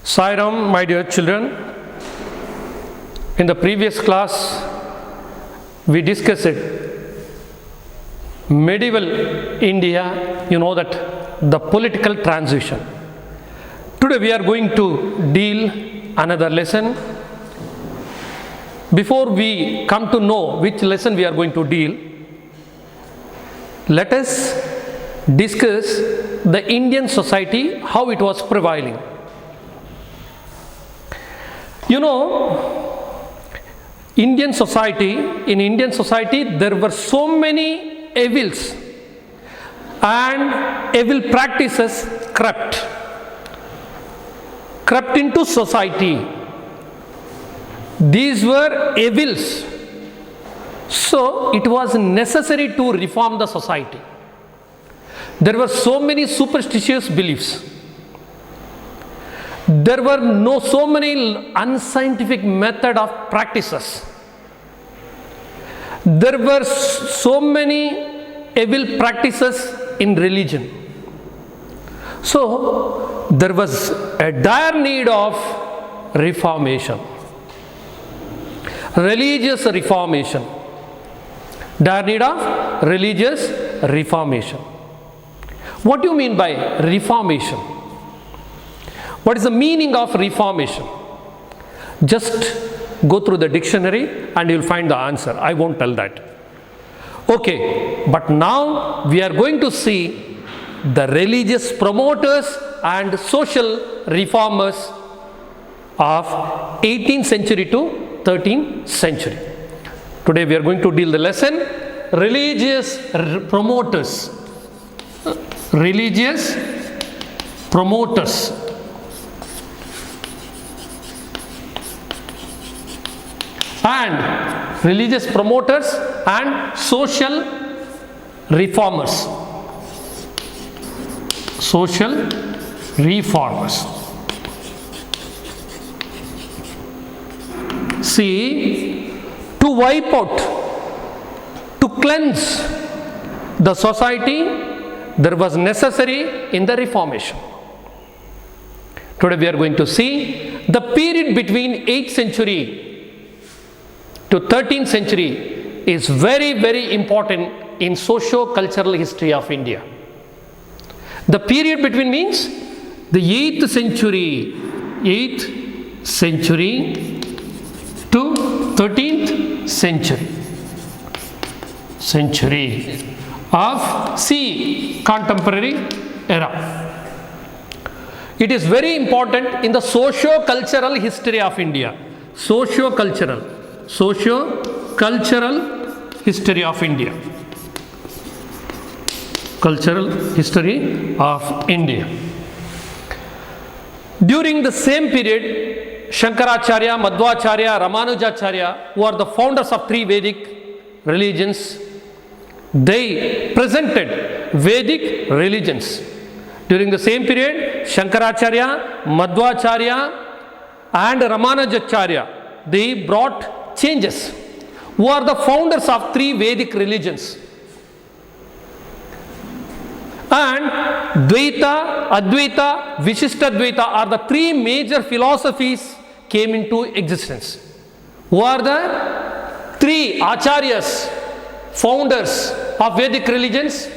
Sai Ram, my dear children. In the previous class, we discussed medieval India, you know that the political transition. Today we are going to deal another lesson. Before we come to know which lesson we are going to deal, let us discuss the Indian society, how it was prevailing. You know, in Indian society, there were so many evils and evil practices crept into society. These were evils. So it was necessary to reform the society. There were so many superstitious beliefs. There were so many unscientific method of practices. There were so many evil practices in religion. So there was a dire need of reformation. Religious reformation. Dire need of religious reformation. What do you mean by reformation? What is the meaning of reformation? Just go through the dictionary and you will find the answer. I won't tell that. Okay, but now we are going to see the religious promoters and social reformers of 18th century to 13th century. Today we are going to deal the lesson religious promoters. Religious promoters. And religious promoters and social reformers. Social reformers. See, to wipe out, to cleanse the society, there was necessary in the reformation. Today we are going to see the period between 8th century to 13th century is very, very important in socio-cultural history of India. The period between means the 8th century to 13th century of contemporary era. It is very important in the socio-cultural history of India. Socio-cultural history of India. Cultural history of India. During the same period, Shankaracharya, Madhvacharya, Ramanujacharya, who are the founders of three Vedic religions, they presented Vedic religions. During the same period, Shankaracharya, Madhvacharya and Ramanujacharya, they brought changes. Who are the founders of three Vedic religions? And Dvaita, Advaita, Vishishtadvaita are the three major philosophies came into existence. Who are the three acharyas, founders of Vedic religions?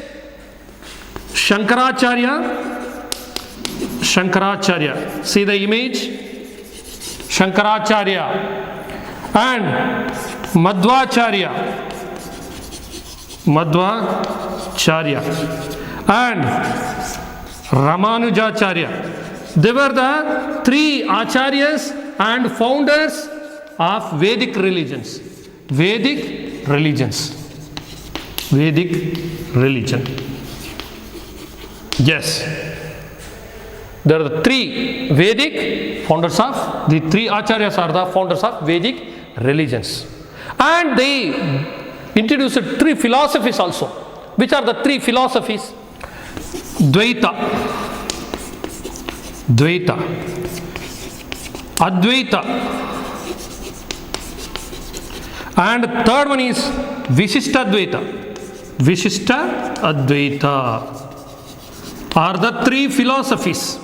Shankaracharya. See the image? Shankaracharya and Madhvacharya and Ramanujacharya. They were the three acharyas and founders of Vedic religions. Vedic religion. Yes. There are the three Vedic founders of, the three acharyas are the founders of Vedic religions. And they introduced three philosophies also. Which are the three philosophies? Dvaita, Advaita, and third one is Vishishtadvaita. Are the three philosophies.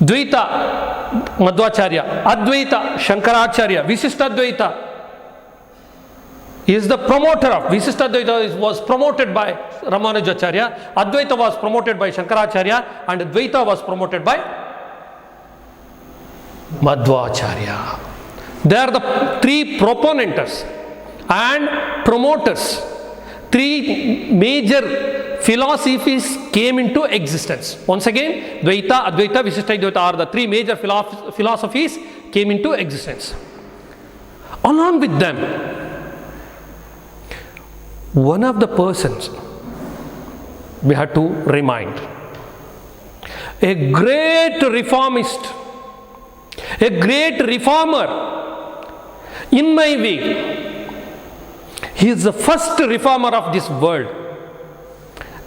Dvaita, Madhvacharya. Advaita, Shankaracharya. Visishtadvaita is the promoter of Visishtadvaita, was promoted by Ramanujacharya. Advaita was promoted by Shankaracharya, and Dvaita was promoted by Madhvacharya. They are the three proponents and promoters. Three major philosophies came into existence. Once again, Dvaita, Advaita, Visishtadvaita are the three major philosophies came into existence. Along with them, one of the persons we have to remind, a great reformist, a great reformer, in my way, he is the first reformer of this world.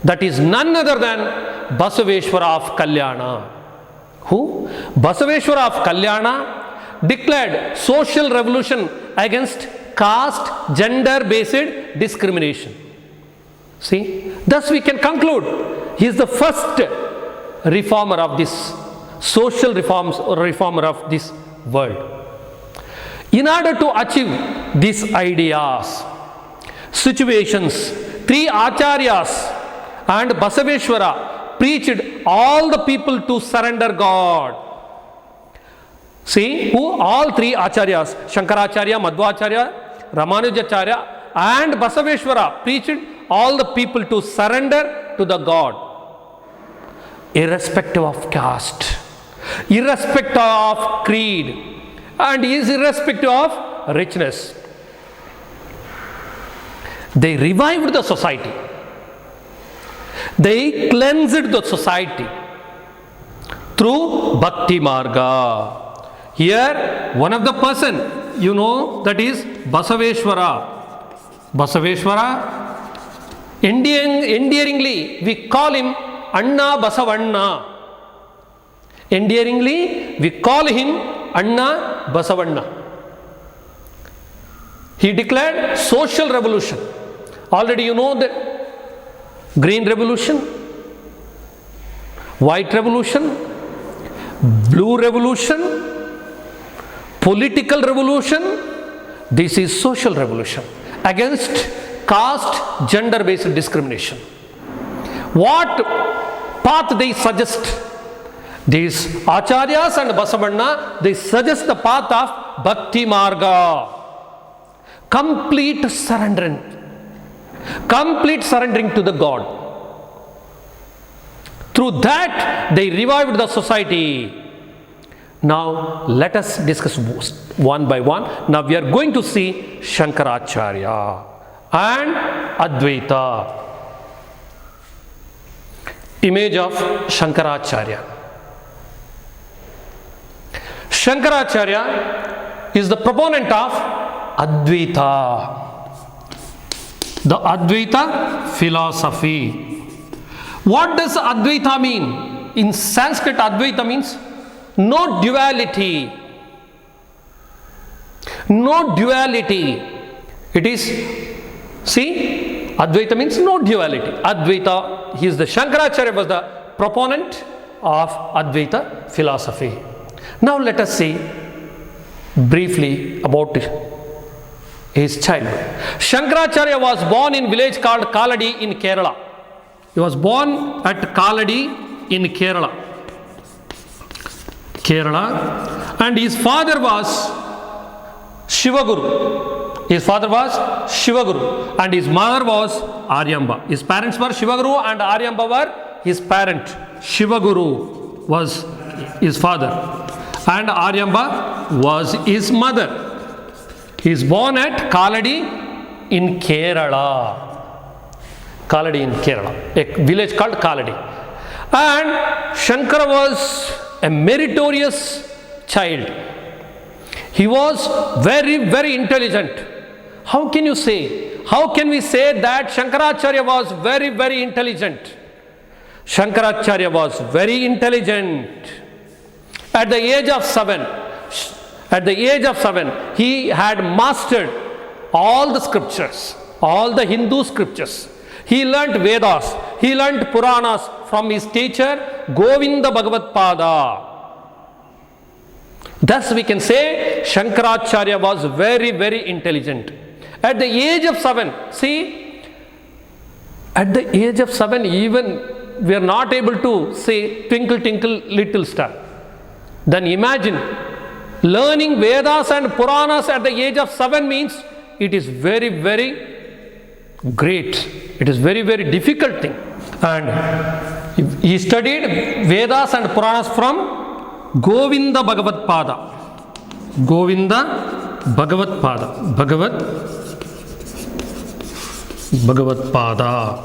That is none other than Basaveshwara of Kalyana. Who? Basaveshwara of Kalyana declared social revolution against caste, gender-based discrimination. See, thus we can conclude he is the first reformer of this social reformer of this world. In order to achieve these ideas, situations, three acharyas and Basaveshwara preached all the people to surrender God. See, who? All three acharyas, Shankaracharya, Madhvacharya, Ramanujacharya and Basaveshwara preached all the people to surrender to the God, irrespective of caste, irrespective of creed, and irrespective of richness. They revived the society. They cleansed the society through Bhakti Marga. Here, one of the person, that is Basaveshwara. Basaveshwara, endearingly, we call him Anna Basavanna. Endearingly, we call him Anna Basavanna. He declared social revolution. Already you know that green revolution, white revolution, blue revolution, political revolution. This is social revolution against caste, gender-based discrimination. What path they suggest? These acharyas and Basavanna, they suggest the path of Bhakti Marga. Complete surrendering to the God. Through that, they revived the society. Now, let us discuss one by one. Now, we are going to see Shankaracharya and Advaita. Image of Shankaracharya. Shankaracharya is the proponent of Advaita, the Advaita philosophy. What does Advaita mean? In Sanskrit, Advaita means no duality. No duality. It is, see, Advaita means no duality. Advaita, he is the Shankaracharya was the proponent of Advaita philosophy. Now let us see briefly about his childhood. Shankaracharya was born in a village called Kaladi in Kerala. He was born at Kaladi in Kerala. And his father was Shivaguru. His father was Shivaguru and his mother was Aryamba. His parents were Shivaguru and Aryamba were his parent. Shivaguru was his father and Aryamba was his mother. He is born at Kaladi in Kerala. Kaladi in Kerala, a village called Kaladi. And Shankara was a meritorious child. He was very, very intelligent. How can you say? How can we say that Shankaracharya was very, very intelligent? Shankaracharya was very intelligent. At the age of 7, he had mastered all the scriptures, all the Hindu scriptures. He learnt Vedas, he learnt Puranas from his teacher Govinda Bhagavad Pada. Thus we can say Shankaracharya was very, very intelligent. At the age of 7, see, at the age of 7 even we are not able to say twinkle twinkle little star. Then imagine learning Vedas and Puranas at the age of 7 means it is very, very great. It is very, very difficult thing. And he studied Vedas and Puranas from Govinda Bhagavad Pada. Govinda Bhagavad Pada. Bhagavad Pada.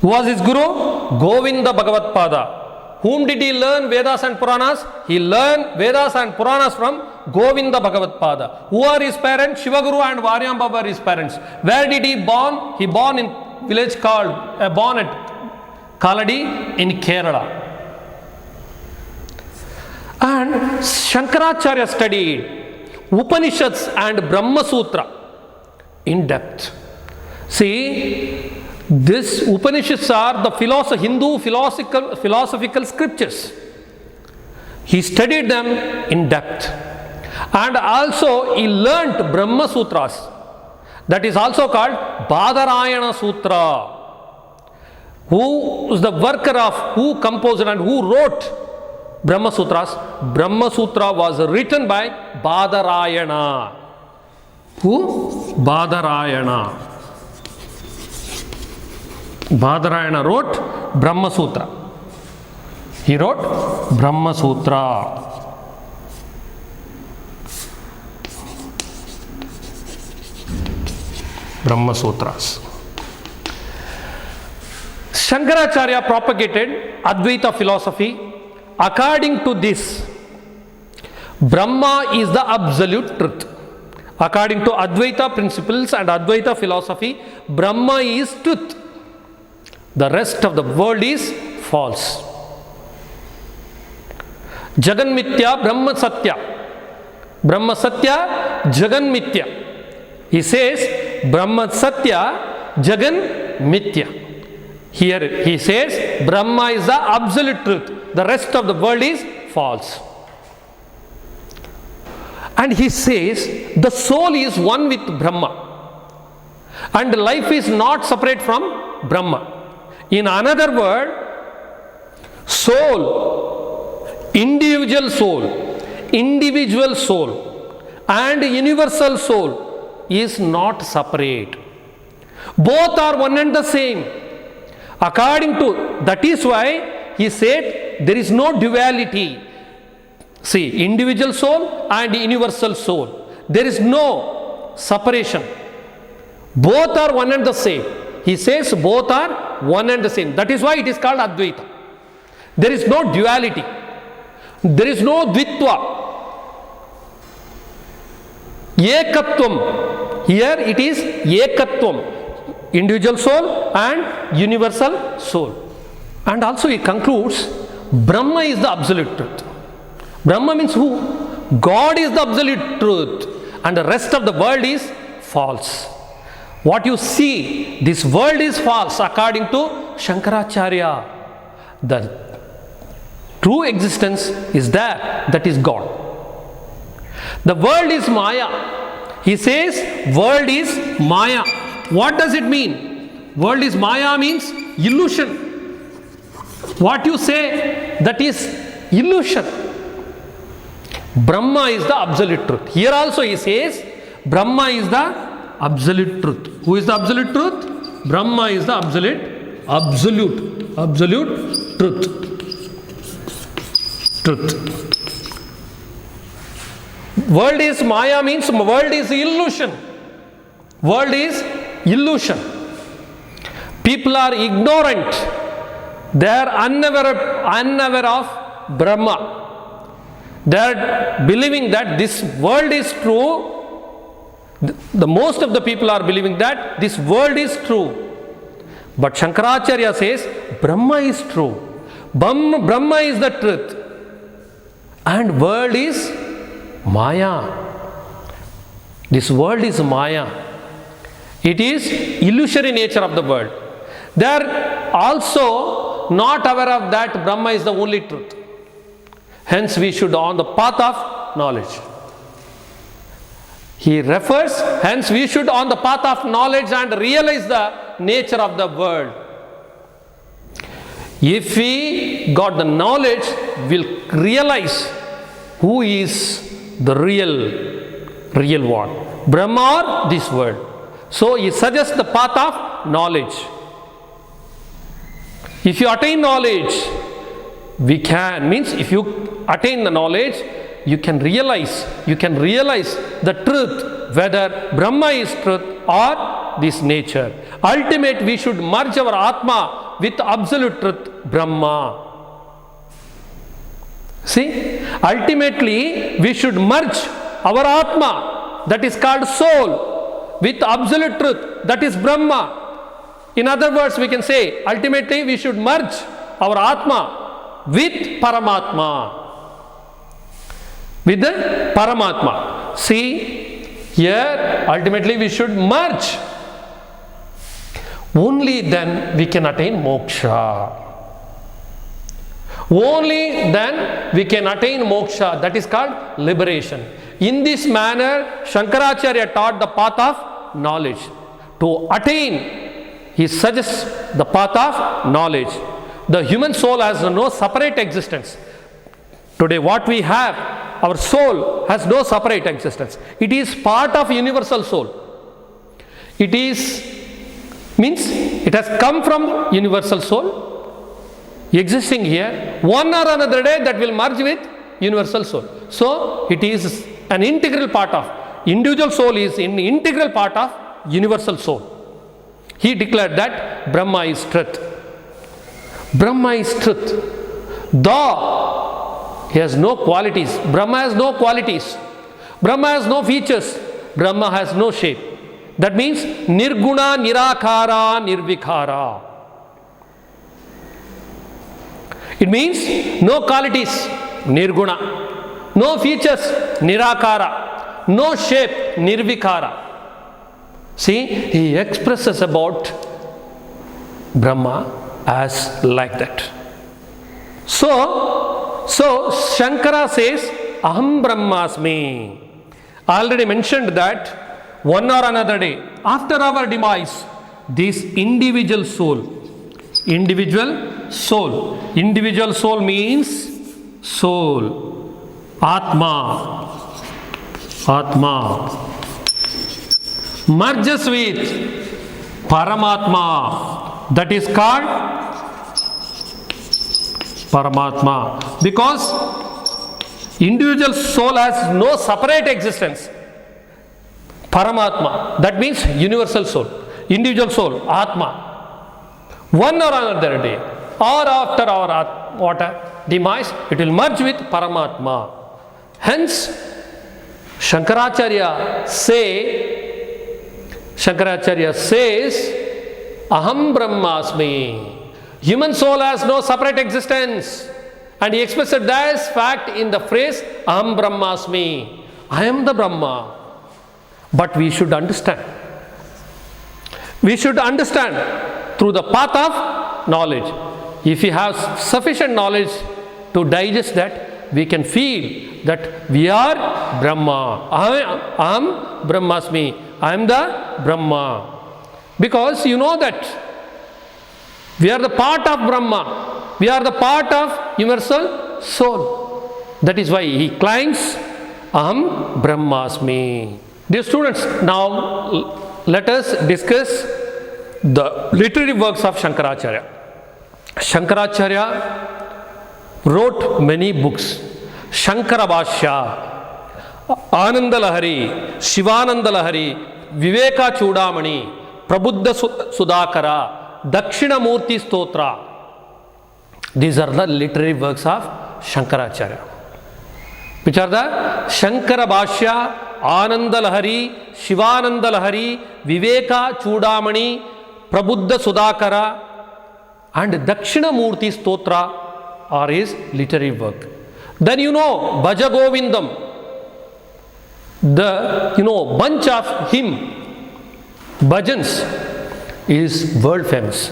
Who was his guru? Govinda Bhagavad Pada. Whom did he learn Vedas and Puranas? He learned Vedas and Puranas from Govinda Bhagavad Pada. Who are his parents? Shivaguru and Varyamba were his parents. Where did he born? He born in village called, born at Kaladi in Kerala. And Shankaracharya studied Upanishads and Brahma Sutra in depth. See, these Upanishads are the Hindu philosophical scriptures. He studied them in depth. And also he learnt Brahma Sutras. That is also called Badarayana Sutra. Who is the worker of, who composed and who wrote Brahma Sutras? Brahma Sutra was written by Badarayana. Who? Badarayana. Badarayana wrote Brahma Sutra. He wrote Brahma Sutra. Brahma Sutras. Shankaracharya propagated Advaita philosophy. According to this, Brahma is the absolute truth. According to Advaita principles and Advaita philosophy, Brahma is truth. The rest of the world is false. Jagan Mithya, Brahma Satya. Brahma Satya, Jagan Mithya. He says Brahma Satya, Jagan Mithya. Here he says Brahma is the absolute truth. The rest of the world is false. And he says the soul is one with Brahma. And life is not separate from Brahma. In another word, soul, individual soul and universal soul is not separate. Both are one and the same. According to, that is why he said there is no duality. See, individual soul and universal soul. There is no separation. Both are one and the same. He says both are one and the same. That is why it is called Advaita. There is no duality. There is no Dvitva. Ekatvam. Here it is Ekatvam. Individual soul and universal soul. And also he concludes, Brahma is the absolute truth. Brahma means who? God is the absolute truth. And the rest of the world is false. What you see, this world is false according to Shankaracharya. The true existence is there, that is God. The world is Maya. He says world is Maya. What does it mean? World is Maya means illusion. What you say, that is illusion. Brahma is the absolute truth. Here also he says Brahma is the absolute truth. Who is the absolute truth? Brahma is the absolute truth. World is Maya means world is illusion. World is illusion. People are ignorant. They are unaware of Brahma. They are believing that this world is true. The most of the people are believing that this world is true. But Shankaracharya says Brahma is true. Brahma is the truth. And world is Maya. This world is Maya. It is illusory nature of the world. They are also not aware of that Brahma is the only truth. Hence we should on the path of knowledge. He refers, hence we should on the path of knowledge and realize the nature of the world. If we got the knowledge, we'll realize who is the real one, Brahma or this world. So he suggests the path of knowledge. If you attain knowledge, we can, means if you attain the knowledge, you can realize the truth, whether Brahma is truth or this nature. Ultimate, we should merge our Atma with absolute truth, Brahma. See, ultimately we should merge our Atma, that is called soul, with absolute truth, that is Brahma. In other words, we can say, ultimately we should merge our Atma with Paramatma. With the Paramatma. See, here ultimately we should merge. Only then we can attain moksha. Only then we can attain moksha, that is called liberation. In this manner, Shankaracharya taught the path of knowledge. To attain, he suggests the path of knowledge. The human soul has no separate existence. Today what we have, our soul has no separate existence. It is part of universal soul. It is, means it has come from universal soul, existing here. One or another day that will merge with universal soul. So it is an integral part of, individual soul is an integral part of universal soul. He declared that Brahma is truth. Brahma is truth. Though he has no qualities. Brahma has no qualities. Brahma has no features. Brahma has no shape. That means Nirguna, Nirakara, Nirvikara. It means no qualities, Nirguna. No features, Nirakara. No shape, Nirvikara. See, he expresses about Brahma as like that. So Shankara says, Aham Brahmasmi. I already mentioned that one or another day, after our demise, this individual soul means soul, Atma, merges with Paramatma, that is called Paramatma, because individual soul has no separate existence. Paramatma, that means universal soul, individual soul, Atma. One or another day, or after our demise, it will merge with Paramatma. Hence, Shankaracharya says, Aham Brahmasmi. Human soul has no separate existence. And he expressed this fact in the phrase, Aham Brahmasmi. I am the Brahma. But we should understand. We should understand through the path of knowledge. If we have sufficient knowledge to digest that, we can feel that we are Brahma. Aham Brahmasmi. I am the Brahma. Because you know that we are the part of Brahma. We are the part of universal soul. That is why he claims Aham Brahmasmi. Dear students, now let us discuss the literary works of Shankaracharya. Shankaracharya wrote many books. Shankara Bhashya, Ananda Lahari, Shivananda Lahari, Viveka Chudamani, Prabuddha Sudhakara, Dakshina Murti Stotra. These are the literary works of Shankaracharya. Which are the Shankara Bhashya, Ananda Lahari, Shivananda Lahari, Viveka Chudamani, Prabuddha Sudhakara, and Dakshina Murti Stotra are his literary work. Then you know Bhaja Govindam, the bunch of hymn, bhajans, is world famous.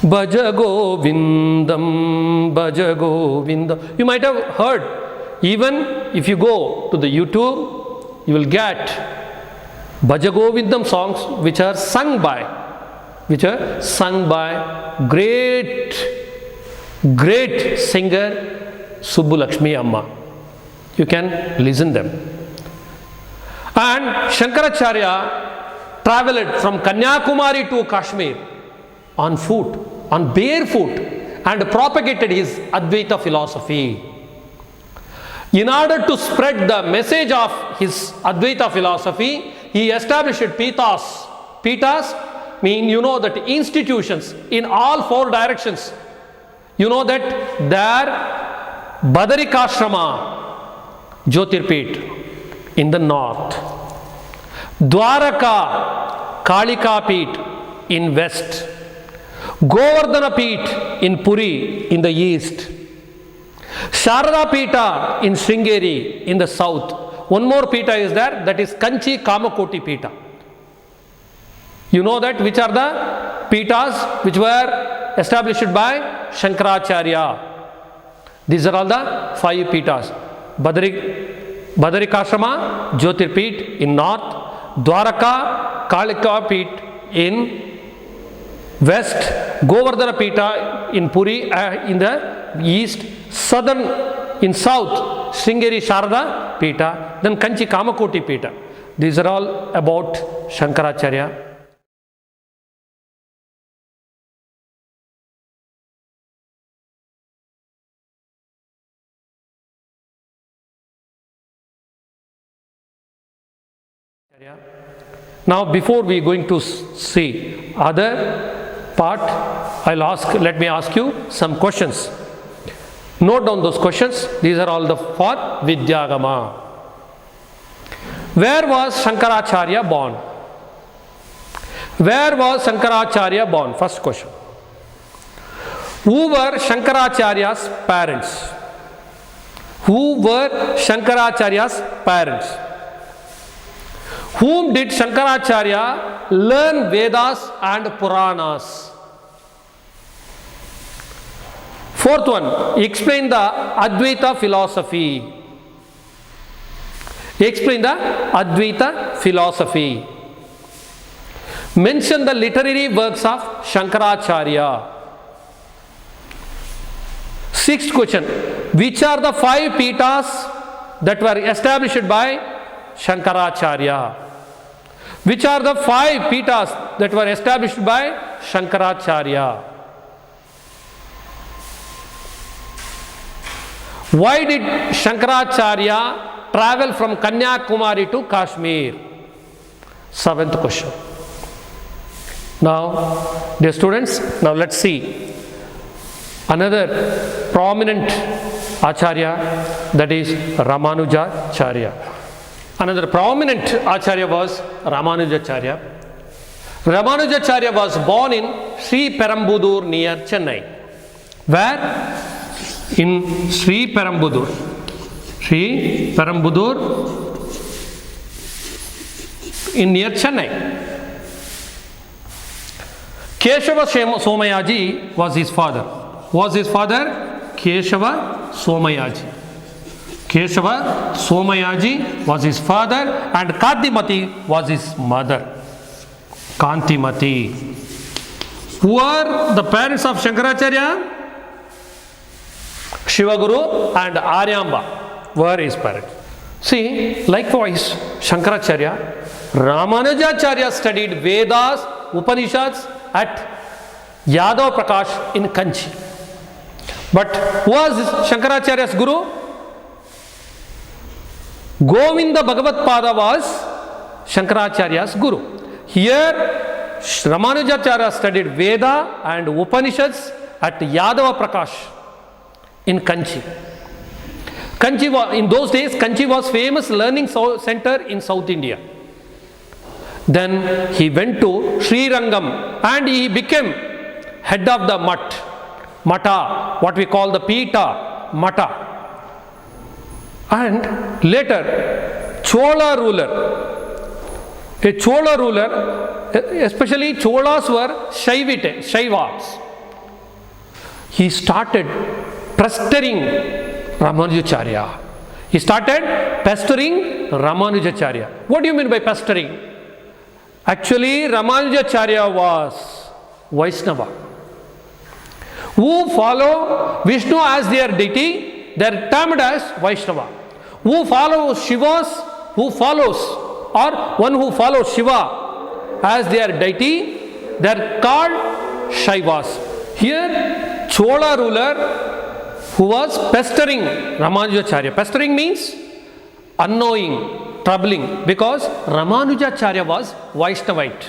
Bhaja Govindam, Bhaja Govindam. You might have heard Even if you go to the YouTube, you will get Bhajagovindam songs which are sung by great singer Subbulakshmi Amma. You can listen them. And Shankaracharya traveled from Kanyakumari to Kashmir on foot, on barefoot, and propagated his Advaita philosophy. In order to spread the message of his Advaita philosophy, he established Pitas. Pitas mean, you know, that institutions in all four directions. You know that there Badarikashrama, Jyotirpit in the north, Dwaraka, Kalikapit in west, Govardhana Peeth in Puri in the east, Sharada Peeta in Sringeri in the south. One more Peeta is there, that is Kanchi Kamakoti Peeta. You know that which are the Peetas which were established by Shankaracharya. These are all the 5 Peetas. Badarikashrama, Jyotirpit in north, Dwaraka, Kalikapit in west, Govardhana Peeta in Puri in the east, southern in south, Sringeri Sharada Peeta, then Kanchi Kamakoti Peeta. These are all about Shankaracharya. Now, before we are going to see other part, let me ask you some questions. Note down those questions. These are all for Vidyagama. Where was Shankaracharya born? Where was Shankaracharya born? First question. Who were Shankaracharya's parents? Who were Shankaracharya's parents? Whom did Shankaracharya learn Vedas and Puranas? Fourth one, explain the Advaita philosophy. Explain the Advaita philosophy. Mention the literary works of Shankaracharya. Sixth question, which are the 5 Peetas that were established by Shankaracharya? Which are the 5 Peetas that were established by Shankaracharya? Why did Shankaracharya travel from Kanyakumari to Kashmir? 7th question. Now, dear students, now let's see another prominent Acharya, that is Ramanujacharya. Another prominent Acharya was Ramanujacharya. Ramanujacharya was born in Sri Perumbudur near Chennai. Where? In Sri Perumbudur. Sri Perumbudur in near Chennai. Keshava Somayaji was his father. Was his father? Keshava Somayaji. Keshava Somayaji was his father and Kantimati was his mother. Kantimati. Who are the parents of Shankaracharya? Shivaguru and Aryamba were his parents. See, likewise, Shankaracharya, Ramanujacharya studied Vedas, Upanishads at Yadav Prakash in Kanchi. But who was Shankaracharya's guru? Govinda Bhagavat Pada was Shankaracharya's guru. Here, Ramanujacharya studied Veda and Upanishads at Yadava Prakash in Kanchi. Kanchi was, in those days, Kanchi was famous learning center in South India. Then he went to Sri Rangam and he became head of the Mata, what we call the Peeta, Mata. And later, a Chola ruler, especially Cholas were Shaivas. He started pestering Ramanujacharya. He started pestering Ramanujacharya. What do you mean by pestering? Actually, Ramanujacharya was Vaishnava. Who follow Vishnu as their deity, they are termed as Vaishnava. Who follows or one who follows Shiva as their deity, they are called Shaivas. Here, Chola ruler who was pestering Ramanujacharya. Pestering means unknowing, troubling, because Ramanujacharya was Vaishnavite.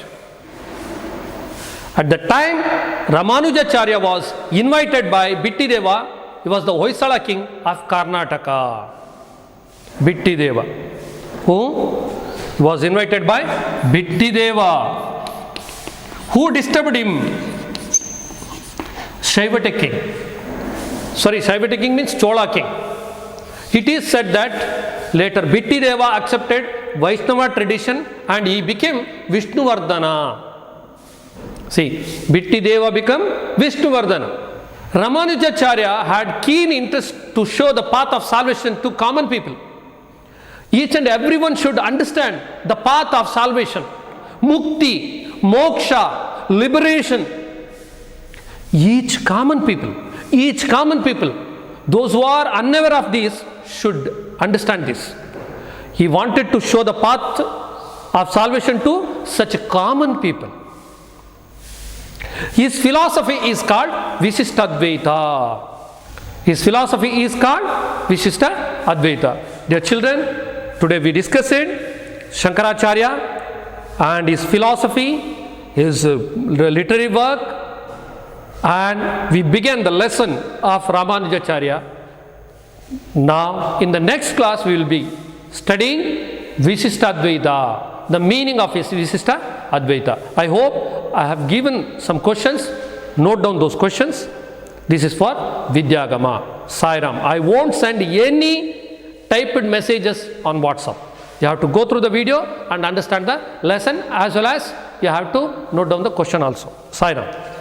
At the time, Ramanujacharya was invited by Bittideva. He was the Hoysala king of Karnataka. Bittideva, who was invited by Bittideva. Who disturbed him? Shaivate king. Sorry, Shaivate king means Chola king. It is said that later Bittideva accepted Vaishnava tradition and he became Vishnuvardhana. See, Bittideva became Vishnuvardhana. Ramanujacharya had keen interest to show the path of salvation to common people. Each and everyone should understand the path of salvation. Mukti, moksha, liberation. Each common people, those who are unaware of this should understand this. He wanted to show the path of salvation to such common people. His philosophy is called Visishtadvaita. Dear children, today we discussed Shankaracharya and his philosophy, his literary work, and we began the lesson of Ramanujacharya. Now, in the next class, we will be studying Visishtadvaita, the meaning of Visishtadvaita. I hope I have given some questions. Note down those questions. This is for Vidyagama. Sairam. I won't send any typed messages on WhatsApp. You have to go through the video and understand the lesson, as well as you have to note down the question also. Sairam.